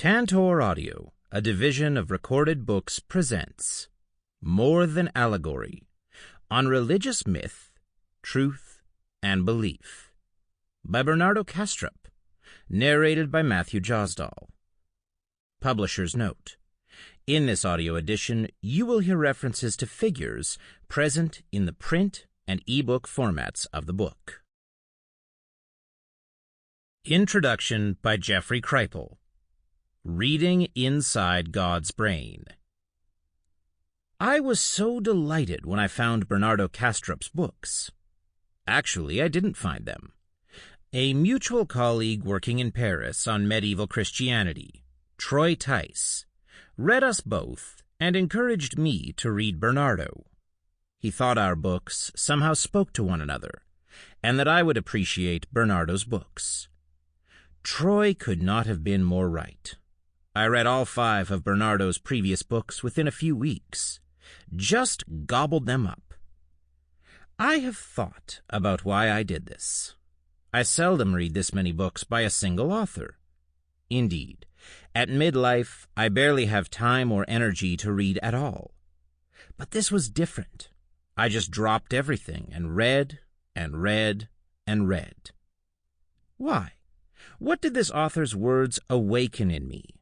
Tantor Audio, a division of Recorded Books, presents More Than Allegory, on Religious Myth, Truth, and Belief, by Bernardo Kastrup, narrated by Matthew Josdal. Publisher's note: in this audio edition, you will hear references to figures present in the print and ebook formats of the book. Introduction by Jeffrey Kripal. Reading Inside God's Brain. I was so delighted when I found Bernardo Kastrup's books. Actually, I didn't find them. A mutual colleague working in Paris on medieval Christianity, Troy Tice, read us both and encouraged me to read Bernardo. He thought our books somehow spoke to one another, and that I would appreciate Bernardo's books. Troy could not have been more right. I read all 5 of Bernardo's previous books within a few weeks. Just gobbled them up. I have thought about why I did this. I seldom read this many books by a single author. Indeed, at midlife, I barely have time or energy to read at all. But this was different. I just dropped everything and read and read and read. Why? What did this author's words awaken in me?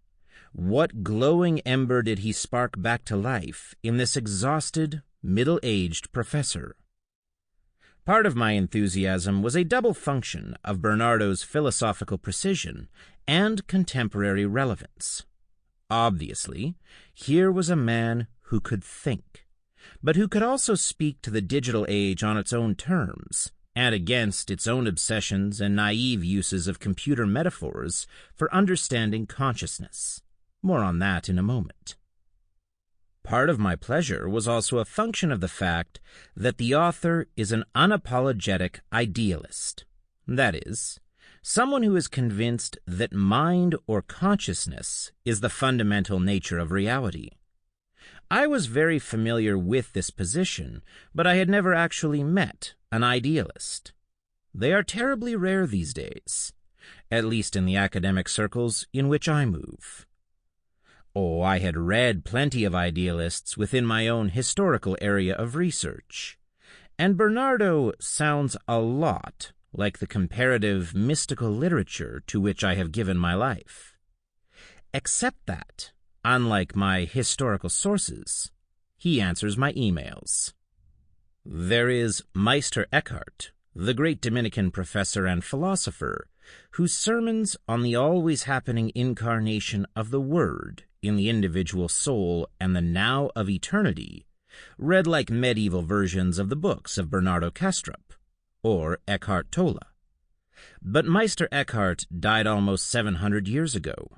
What glowing ember did he spark back to life in this exhausted, middle-aged professor? Part of my enthusiasm was a double function of Bernardo's philosophical precision and contemporary relevance. Obviously, here was a man who could think, but who could also speak to the digital age on its own terms, and against its own obsessions and naive uses of computer metaphors for understanding consciousness. More on that in a moment. Part of my pleasure was also a function of the fact that the author is an unapologetic idealist. That is, someone who is convinced that mind or consciousness is the fundamental nature of reality. I was very familiar with this position, but I had never actually met an idealist. They are terribly rare these days, at least in the academic circles in which I move. Oh, I had read plenty of idealists within my own historical area of research, and Bernardo sounds a lot like the comparative mystical literature to which I have given my life. Except that, unlike my historical sources, he answers my emails. There is Meister Eckhart, the great Dominican professor and philosopher, whose sermons on the always happening incarnation of the Word in the individual soul and the now of eternity read like medieval versions of the books of Bernardo Kastrup, or Eckhart Tolle. But Meister Eckhart died almost 700 years ago.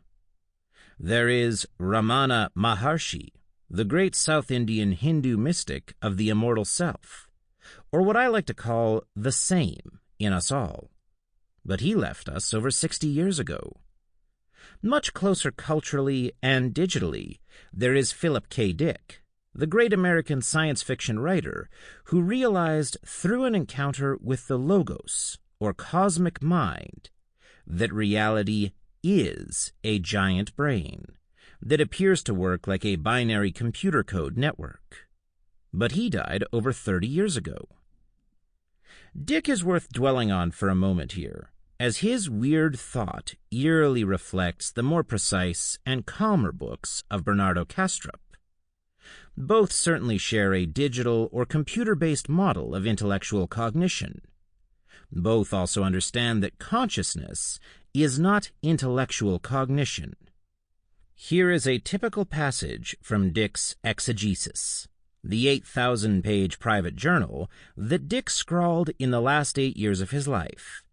There is Ramana Maharshi, the great South Indian Hindu mystic of the immortal self, or what I like to call the same in us all. But he left us over 60 years ago. Much closer culturally and digitally, there is Philip K. Dick, the great American science fiction writer who realized through an encounter with the Logos, or cosmic mind, that reality is a giant brain that appears to work like a binary computer code network. But he died over 30 years ago. Dick is worth dwelling on for a moment here, as his weird thought eerily reflects the more precise and calmer books of Bernardo Kastrup. Both certainly share a digital or computer-based model of intellectual cognition. Both also understand that consciousness is not intellectual cognition. Here is a typical passage from Dick's Exegesis, the 8,000-page private journal that Dick scrawled in the last 8 years of his life,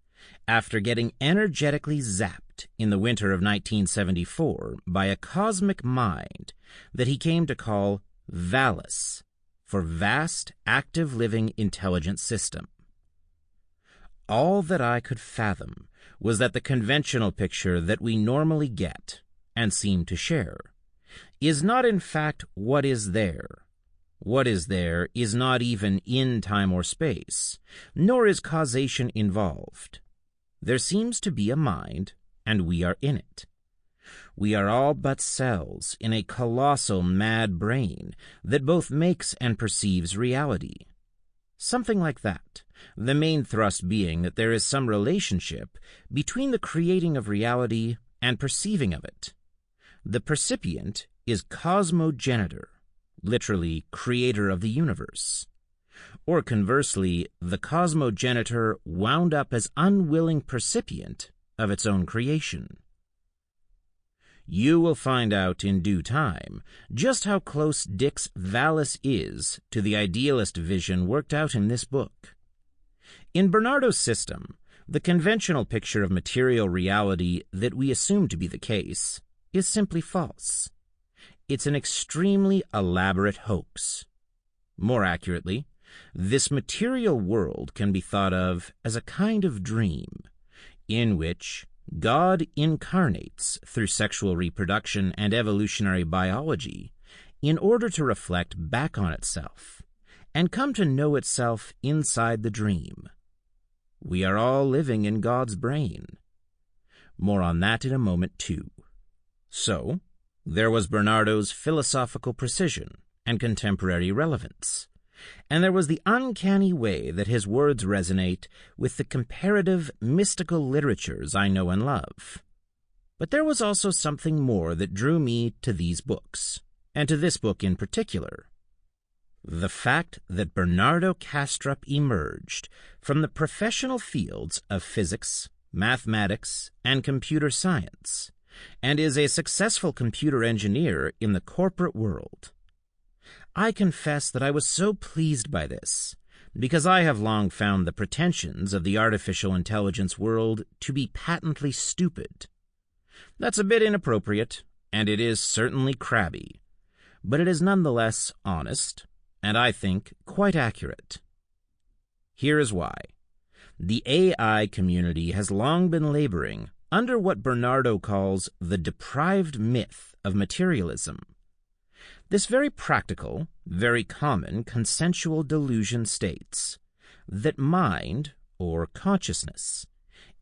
after getting energetically zapped in the winter of 1974 by a cosmic mind that he came to call VALIS, for Vast Active Living Intelligent System. All that I could fathom was that the conventional picture that we normally get, and seem to share, is not in fact what is there. What is there is not even in time or space, nor is causation involved. There seems to be a mind, and we are in it. We are all but cells in a colossal mad brain that both makes and perceives reality. Something like that, the main thrust being that there is some relationship between the creating of reality and perceiving of it. The percipient is cosmogenitor, literally creator of the universe. Or conversely, the cosmogenitor wound up as unwilling percipient of its own creation. You will find out in due time just how close Dick's Valis is to the idealist vision worked out in this book. In Bernardo's system, the conventional picture of material reality that we assume to be the case is simply false. It's an extremely elaborate hoax. More accurately, this material world can be thought of as a kind of dream in which God incarnates through sexual reproduction and evolutionary biology in order to reflect back on itself and come to know itself inside the dream. We are all living in God's brain. More on that in a moment, too. So, there was Bernardo's philosophical precision and contemporary relevance, and there was the uncanny way that his words resonate with the comparative mystical literatures I know and love. But there was also something more that drew me to these books, and to this book in particular. The fact that Bernardo Kastrup emerged from the professional fields of physics, mathematics, and computer science, and is a successful computer engineer in the corporate world. I confess that I was so pleased by this, because I have long found the pretensions of the artificial intelligence world to be patently stupid. That's a bit inappropriate, and it is certainly crabby, but it is nonetheless honest, and I think quite accurate. Here is why. The AI community has long been laboring under what Bernardo calls the deprived myth of materialism. This very practical, very common consensual delusion states that mind, or consciousness,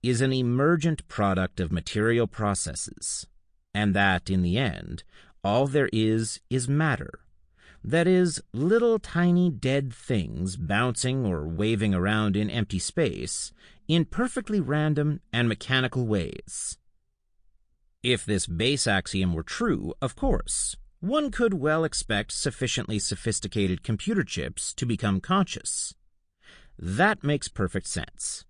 is an emergent product of material processes, and that, in the end, all there is matter. That is, little tiny dead things bouncing or waving around in empty space in perfectly random and mechanical ways. If this base axiom were true, of course, one could well expect sufficiently sophisticated computer chips to become conscious. That makes perfect sense.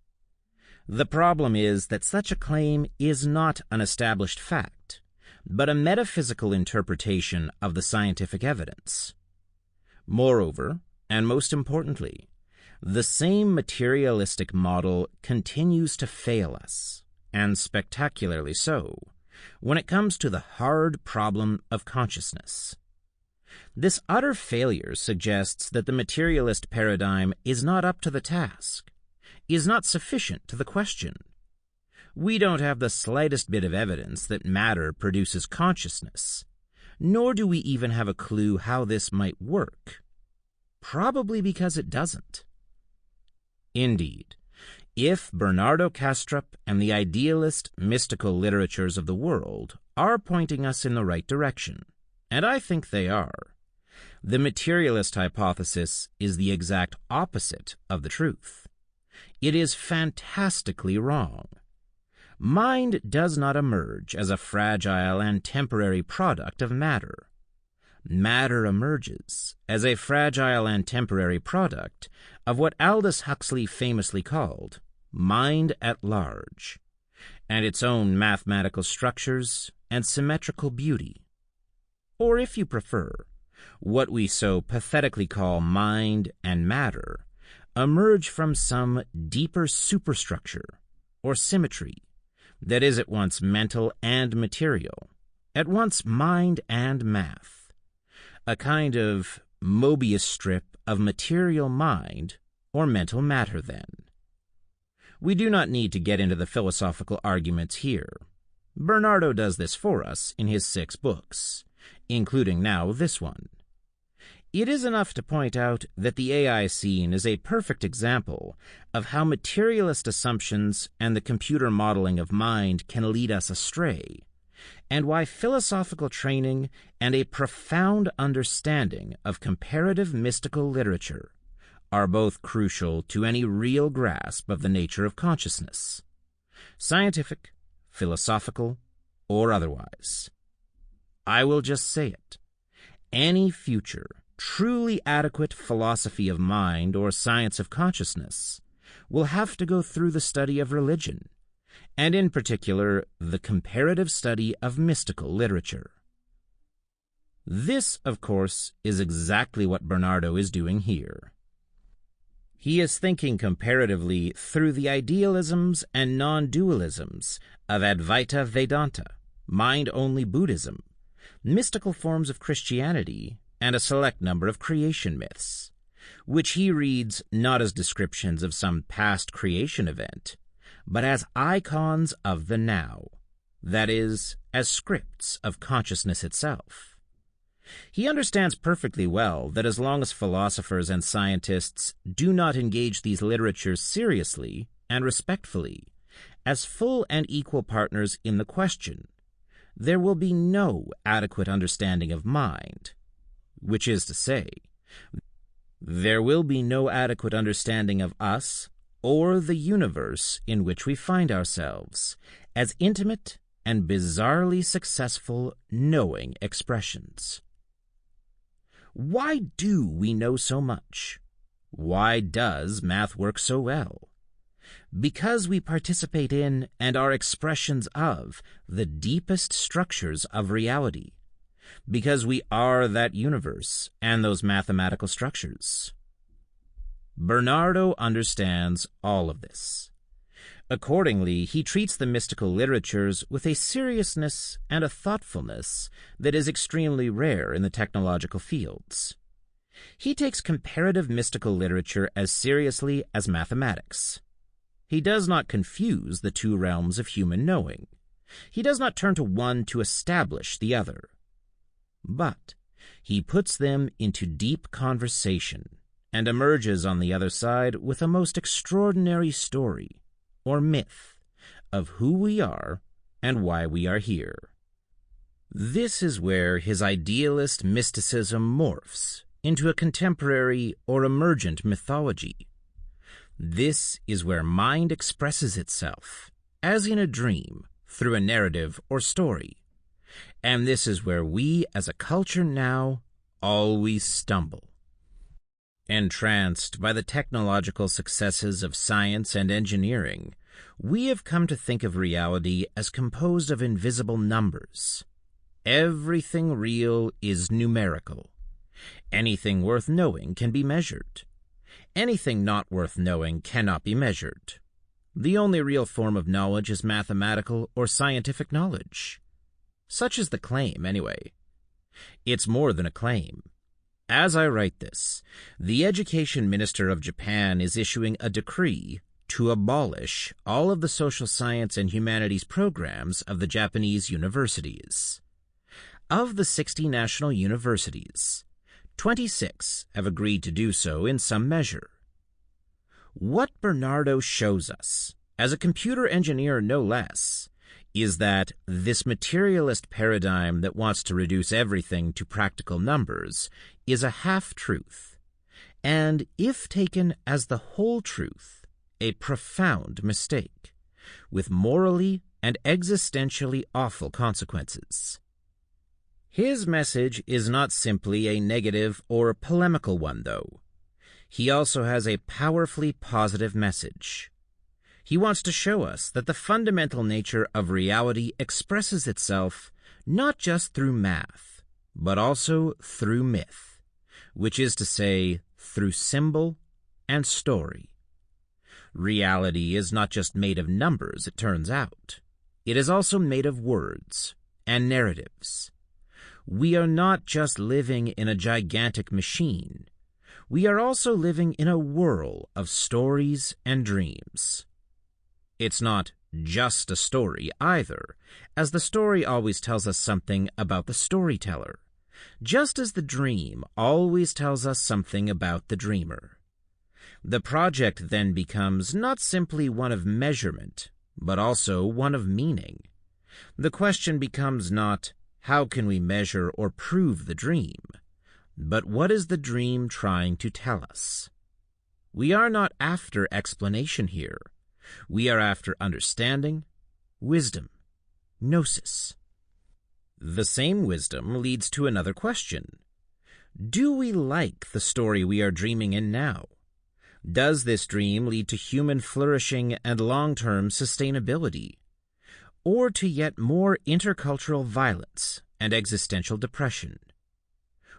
The problem is that such a claim is not an established fact, but a metaphysical interpretation of the scientific evidence. Moreover, and most importantly, the same materialistic model continues to fail us, and spectacularly so, when it comes to the hard problem of consciousness. This utter failure suggests that the materialist paradigm is not up to the task, is not sufficient to the question. We don't have the slightest bit of evidence that matter produces consciousness, nor do we even have a clue how this might work. Probably because it doesn't. Indeed, if Bernardo Kastrup and the idealist mystical literatures of the world are pointing us in the right direction, and I think they are, the materialist hypothesis is the exact opposite of the truth. It is fantastically wrong. Mind does not emerge as a fragile and temporary product of matter. Matter emerges as a fragile and temporary product of what Aldous Huxley famously called mind at large, and its own mathematical structures and symmetrical beauty. Or, if you prefer, what we so pathetically call mind and matter emerge from some deeper superstructure or symmetry that is at once mental and material, at once mind and math, a kind of Mobius strip of material mind or mental matter, then. We do not need to get into the philosophical arguments here. Bernardo does this for us in his 6 books, including now this one. It is enough to point out that the AI scene is a perfect example of how materialist assumptions and the computer modeling of mind can lead us astray, and why philosophical training and a profound understanding of comparative mystical literature are both crucial to any real grasp of the nature of consciousness, scientific, philosophical, or otherwise. I will just say it. Any future, truly adequate philosophy of mind or science of consciousness will have to go through the study of religion, and in particular, the comparative study of mystical literature. This, of course, is exactly what Bernardo is doing here. He is thinking comparatively through the idealisms and non-dualisms of Advaita Vedanta, mind-only Buddhism, mystical forms of Christianity, and a select number of creation myths, which he reads not as descriptions of some past creation event, but as icons of the now, that is, as scripts of consciousness itself. He understands perfectly well that as long as philosophers and scientists do not engage these literatures seriously and respectfully, as full and equal partners in the question, there will be no adequate understanding of mind, which is to say, there will be no adequate understanding of us or the universe in which we find ourselves as intimate and bizarrely successful knowing expressions. Why do we know so much? Why does math work so well? Because we participate in and are expressions of the deepest structures of reality. Because we are that universe and those mathematical structures. Bernardo understands all of this. Accordingly, he treats the mystical literatures with a seriousness and a thoughtfulness that is extremely rare in the technological fields. He takes comparative mystical literature as seriously as mathematics. He does not confuse the two realms of human knowing. He does not turn to one to establish the other. But he puts them into deep conversation and emerges on the other side with a most extraordinary story or myth of who we are and why we are here. This is where his idealist mysticism morphs into a contemporary or emergent mythology. This is where mind expresses itself, as in a dream, through a narrative or story. And this is where we, as a culture now, always stumble. Entranced by the technological successes of science and engineering, we have come to think of reality as composed of invisible numbers. Everything real is numerical. Anything worth knowing can be measured. Anything not worth knowing cannot be measured. The only real form of knowledge is mathematical or scientific knowledge. Such is the claim, anyway. It's more than a claim. As I write this, the Education Minister of Japan is issuing a decree to abolish all of the social science and humanities programs of the Japanese universities. Of the 60 national universities, 26 have agreed to do so in some measure. What Bernardo shows us, as a computer engineer no less, is that this materialist paradigm that wants to reduce everything to practical numbers is a half-truth, and, if taken as the whole truth, a profound mistake, with morally and existentially awful consequences. His message is not simply a negative or polemical one, though. He also has a powerfully positive message. He wants to show us that the fundamental nature of reality expresses itself not just through math, but also through myth, which is to say, through symbol and story. Reality is not just made of numbers, it turns out. It is also made of words and narratives. We are not just living in a gigantic machine. We are also living in a whirl of stories and dreams. It's not just a story either, as the story always tells us something about the storyteller, just as the dream always tells us something about the dreamer. The project then becomes not simply one of measurement, but also one of meaning. The question becomes not, how can we measure or prove the dream, but what is the dream trying to tell us? We are not after explanation here. We are after understanding, wisdom, gnosis. The same wisdom leads to another question. Do we like the story we are dreaming in now? Does this dream lead to human flourishing and long-term sustainability, or to yet more intercultural violence and existential depression?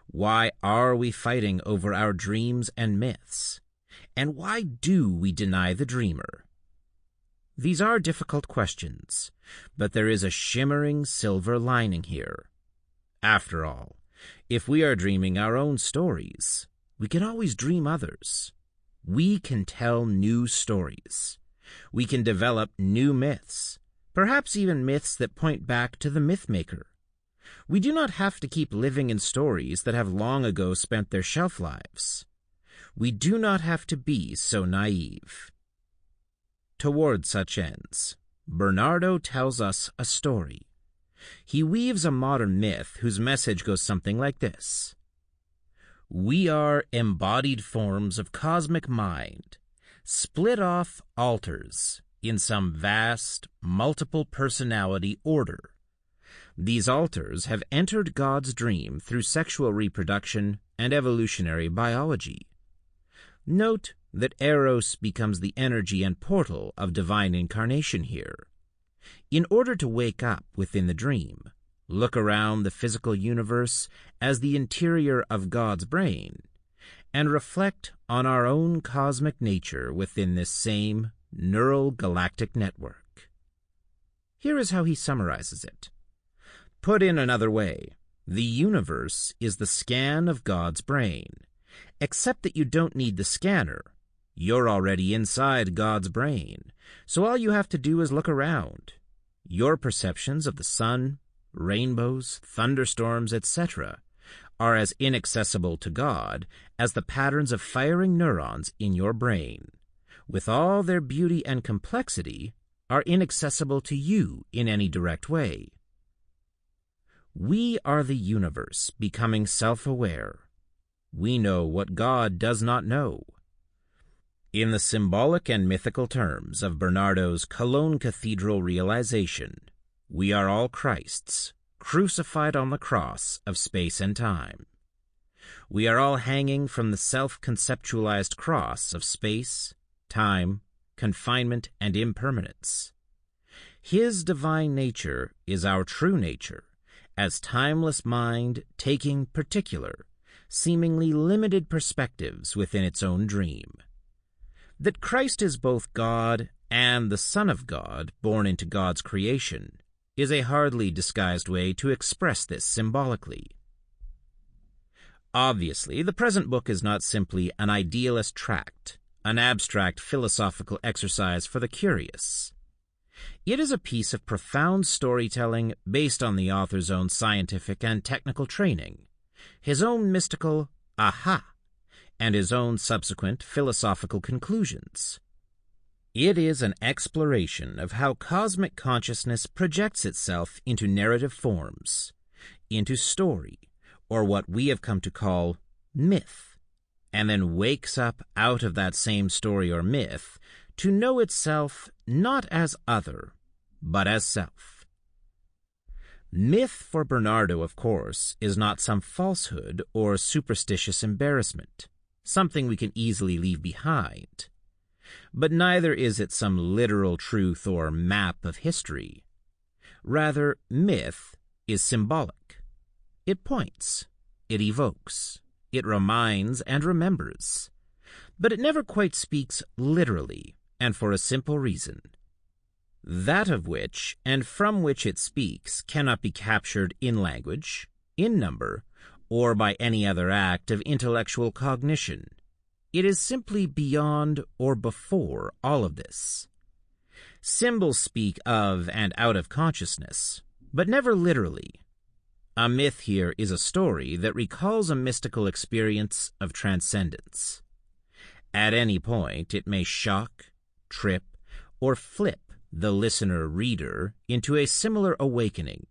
Why are we fighting over our dreams and myths? And why do we deny the dreamer? These are difficult questions, but there is a shimmering silver lining here. After all, if we are dreaming our own stories, we can always dream others. We can tell new stories. We can develop new myths, perhaps even myths that point back to the mythmaker. We do not have to keep living in stories that have long ago spent their shelf lives. We do not have to be so naive. Toward such ends, Bernardo tells us a story. He weaves a modern myth whose message goes something like this. We are embodied forms of cosmic mind, split off alters in some vast, multiple personality order. These alters have entered God's dream through sexual reproduction and evolutionary biology. Note that Eros becomes the energy and portal of divine incarnation here. In order to wake up within the dream, look around the physical universe as the interior of God's brain, and reflect on our own cosmic nature within this same neural galactic network. Here is how he summarizes it. Put in another way, the universe is the scan of God's brain, except that you don't need the scanner. You're already inside God's brain, so all you have to do is look around. Your perceptions of the sun, rainbows, thunderstorms, etc., are as inaccessible to God as the patterns of firing neurons in your brain, with all their beauty and complexity, are inaccessible to you in any direct way. We are the universe becoming self-aware. We know what God does not know. In the symbolic and mythical terms of Bernardo's Cologne Cathedral realization, we are all Christs, crucified on the cross of space and time. We are all hanging from the self-conceptualized cross of space, time, confinement, and impermanence. His divine nature is our true nature, as timeless mind taking particular, seemingly limited perspectives within its own dream. That Christ is both God and the Son of God born into God's creation is a hardly disguised way to express this symbolically. Obviously, the present book is not simply an idealist tract, an abstract philosophical exercise for the curious. It is a piece of profound storytelling based on the author's own scientific and technical training, his own mystical aha, and his own subsequent philosophical conclusions. It is an exploration of how cosmic consciousness projects itself into narrative forms, into story, or what we have come to call myth, and then wakes up out of that same story or myth to know itself not as other, but as self. Myth for Bernardo, of course, is not some falsehood or superstitious embarrassment, something we can easily leave behind. But neither is it some literal truth or map of history. Rather, myth is symbolic. It points, it evokes, it reminds and remembers. But it never quite speaks literally, and for a simple reason. That of which and from which it speaks cannot be captured in language, in number, or by any other act of intellectual cognition. It is simply beyond or before all of this. Symbols speak of and out of consciousness, but never literally. A myth here is a story that recalls a mystical experience of transcendence. At any point, it may shock, trip, or flip the listener-reader into a similar awakening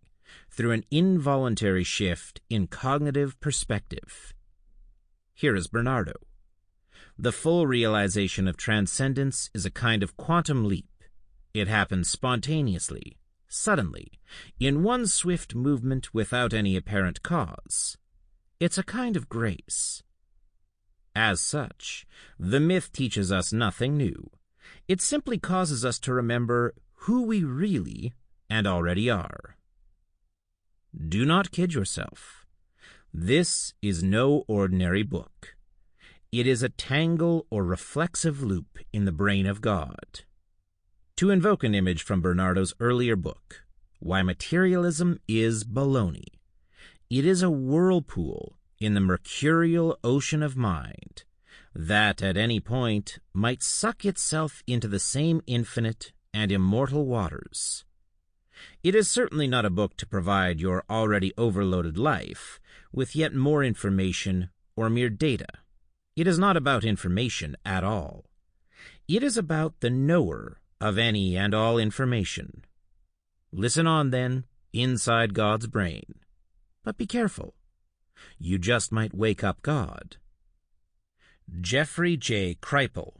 through an involuntary shift in cognitive perspective. Here is Bernardo. The full realization of transcendence is a kind of quantum leap. It happens spontaneously, suddenly, in one swift movement without any apparent cause. It's a kind of grace. As such, the myth teaches us nothing new. It simply causes us to remember who we really and already are. Do not kid yourself. This is no ordinary book. It is a tangle or reflexive loop in the brain of God. To invoke an image from Bernardo's earlier book, Why Materialism is Baloney, it is a whirlpool in the mercurial ocean of mind that at any point might suck itself into the same infinite and immortal waters. It is certainly not a book to provide your already overloaded life with yet more information or mere data. It is not about information at all. It is about the knower of any and all information. Listen on, then, inside God's brain. But be careful. You just might wake up God. Jeffrey J. Kripal,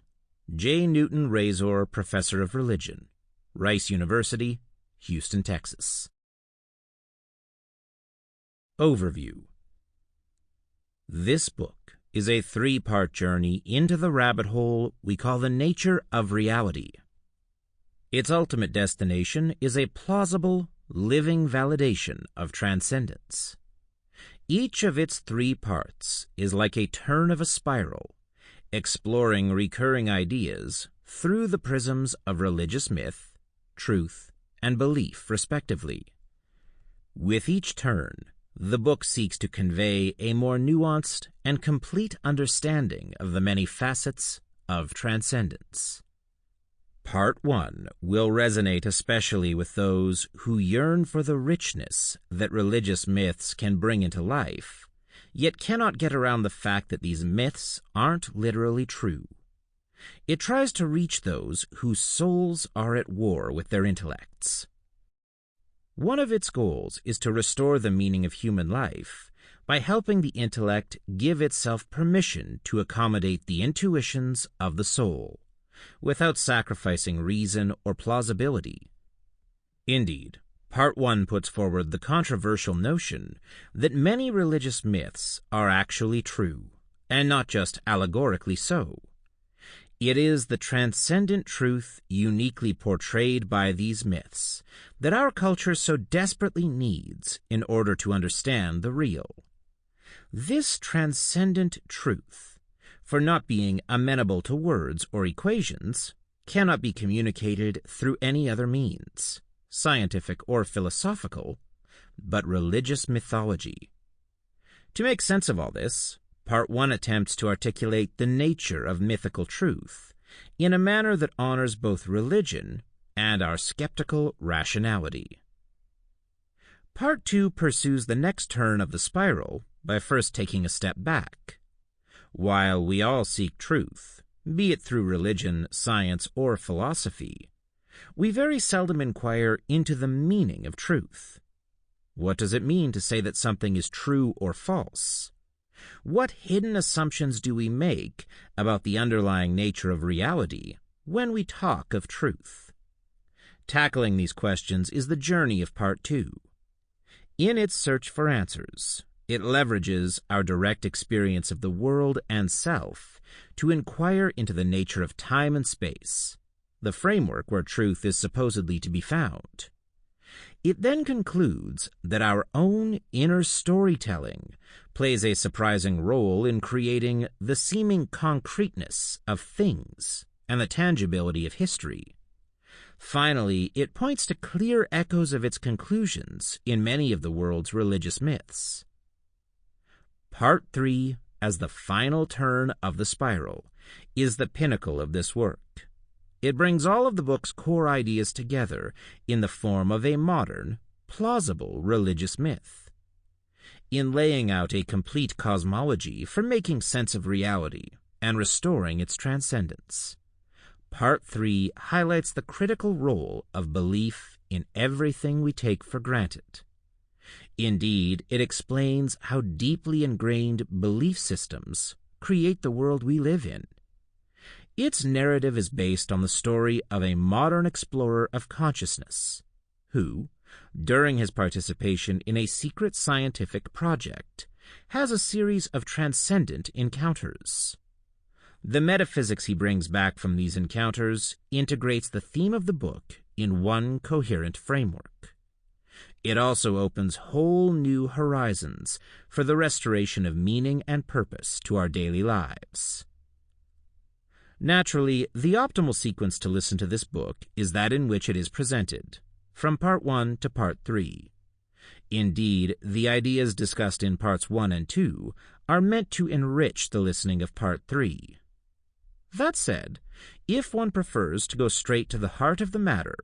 J. Newton Razor Professor of Religion, Rice University, Houston, Texas. Overview. This book is a three-part journey into the rabbit hole we call the nature of reality. Its ultimate destination is a plausible, living validation of transcendence. Each of its three parts is like a turn of a spiral, exploring recurring ideas through the prisms of religious myth, truth, and belief, respectively. With each turn, the book seeks to convey a more nuanced and complete understanding of the many facets of transcendence. Part 1 will resonate especially with those who yearn for the richness that religious myths can bring into life, yet cannot get around the fact that these myths aren't literally true. It tries to reach those whose souls are at war with their intellects. One of its goals is to restore the meaning of human life by helping the intellect give itself permission to accommodate the intuitions of the soul, without sacrificing reason or plausibility. Indeed, Part 1 puts forward the controversial notion that many religious myths are actually true, and not just allegorically so. It is the transcendent truth uniquely portrayed by these myths that our culture so desperately needs in order to understand the real. This transcendent truth, for not being amenable to words or equations, cannot be communicated through any other means, scientific or philosophical, but religious mythology. To make sense of all this, Part 1 attempts to articulate the nature of mythical truth in a manner that honors both religion and our skeptical rationality. Part 2 pursues the next turn of the spiral by first taking a step back. While we all seek truth, be it through religion, science, or philosophy, we very seldom inquire into the meaning of truth. What does it mean to say that something is true or false? What hidden assumptions do we make about the underlying nature of reality when we talk of truth? Tackling these questions is the journey of Part 2. In its search for answers, it leverages our direct experience of the world and self to inquire into the nature of time and space, the framework where truth is supposedly to be found. It then concludes that our own inner storytelling plays a surprising role in creating the seeming concreteness of things and the tangibility of history. Finally, it points to clear echoes of its conclusions in many of the world's religious myths. Part 3, as the final turn of the spiral, is the pinnacle of this work. It brings all of the book's core ideas together in the form of a modern, plausible religious myth. In laying out a complete cosmology for making sense of reality and restoring its transcendence, Part 3 highlights the critical role of belief in everything we take for granted. Indeed, it explains how deeply ingrained belief systems create the world we live in. Its narrative is based on the story of a modern explorer of consciousness who, during his participation in a secret scientific project, has a series of transcendent encounters. The metaphysics he brings back from these encounters integrates the theme of the book in one coherent framework. It also opens whole new horizons for the restoration of meaning and purpose to our daily lives. Naturally, the optimal sequence to listen to this book is that in which it is presented, from Part 1 to Part 3. Indeed, the ideas discussed in Parts 1 and 2 are meant to enrich the listening of Part 3. That said, if one prefers to go straight to the heart of the matter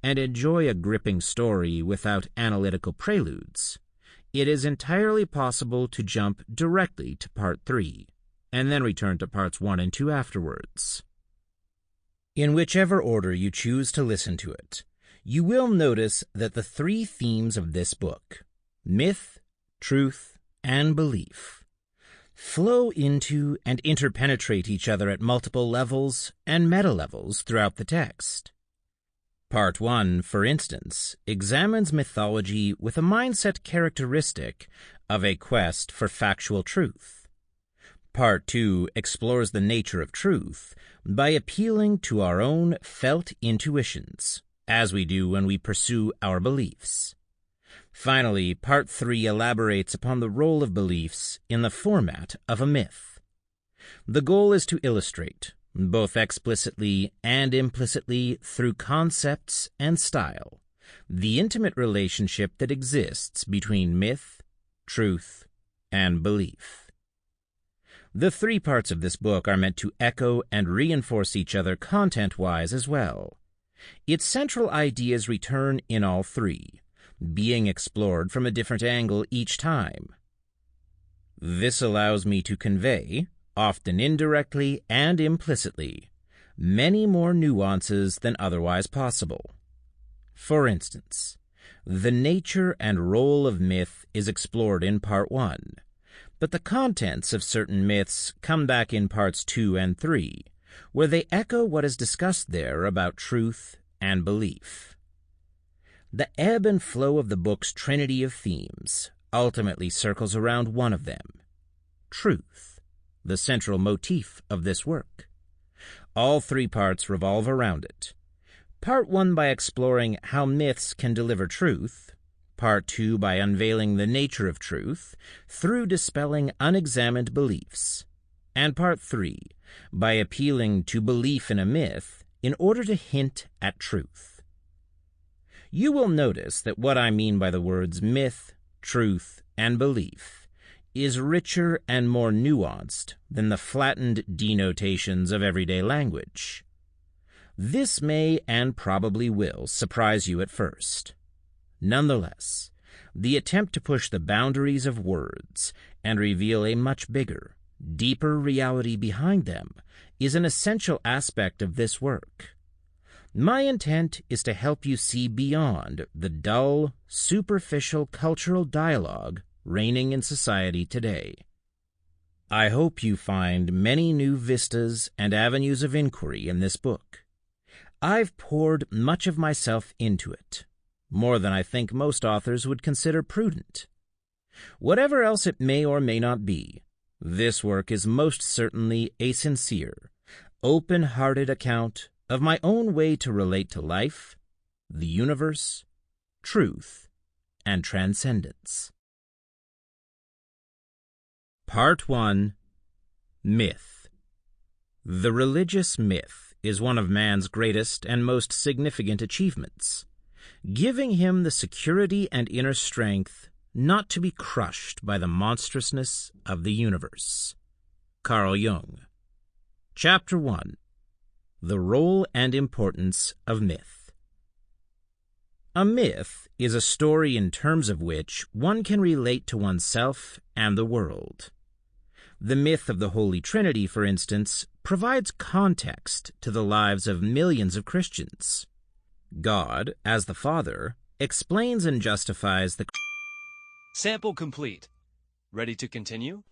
and enjoy a gripping story without analytical preludes, it is entirely possible to jump directly to Part 3, and then return to Parts 1 and 2 afterwards. In whichever order you choose to listen to it, you will notice that the three themes of this book, myth, truth, and belief, flow into and interpenetrate each other at multiple levels and meta-levels throughout the text. Part 1, for instance, examines mythology with a mindset characteristic of a quest for factual truth. Part 2 explores the nature of truth by appealing to our own felt intuitions, as we do when we pursue our beliefs. Finally, Part 3 elaborates upon the role of beliefs in the format of a myth. The goal is to illustrate, both explicitly and implicitly through concepts and style, the intimate relationship that exists between myth, truth, and belief. The three parts of this book are meant to echo and reinforce each other content-wise as well. Its central ideas return in all three, being explored from a different angle each time. This allows me to convey, often indirectly and implicitly, many more nuances than otherwise possible. For instance, the nature and role of myth is explored in Part 1, but the contents of certain myths come back in Parts 2 and 3, where they echo what is discussed there about truth and belief. The ebb and flow of the book's trinity of themes ultimately circles around one of them, truth, the central motif of this work. All three parts revolve around it. Part 1 by exploring how myths can deliver truth, Part 2 by unveiling the nature of truth through dispelling unexamined beliefs, and Part 3 by appealing to belief in a myth in order to hint at truth. You will notice that what I mean by the words myth, truth, and belief is richer and more nuanced than the flattened denotations of everyday language. This may and probably will surprise you at first. Nonetheless, the attempt to push the boundaries of words and reveal a much bigger, deeper reality behind them is an essential aspect of this work. My intent is to help you see beyond the dull, superficial cultural dialogue reigning in society today. I hope you find many new vistas and avenues of inquiry in this book. I've poured much of myself into it, more than I think most authors would consider prudent. Whatever else it may or may not be, this work is most certainly a sincere, open-hearted account of my own way to relate to life, the universe, truth, and transcendence. Part 1. Myth. The religious myth is one of man's greatest and most significant achievements, giving him the security and inner strength not to be crushed by the monstrousness of the universe. Carl Jung. Chapter 1. The Role and Importance of Myth. A myth is a story in terms of which one can relate to oneself and the world. The myth of the Holy Trinity, for instance, provides context to the lives of millions of Christians. God, as the Father, explains and justifies the... Sample complete. Ready to continue?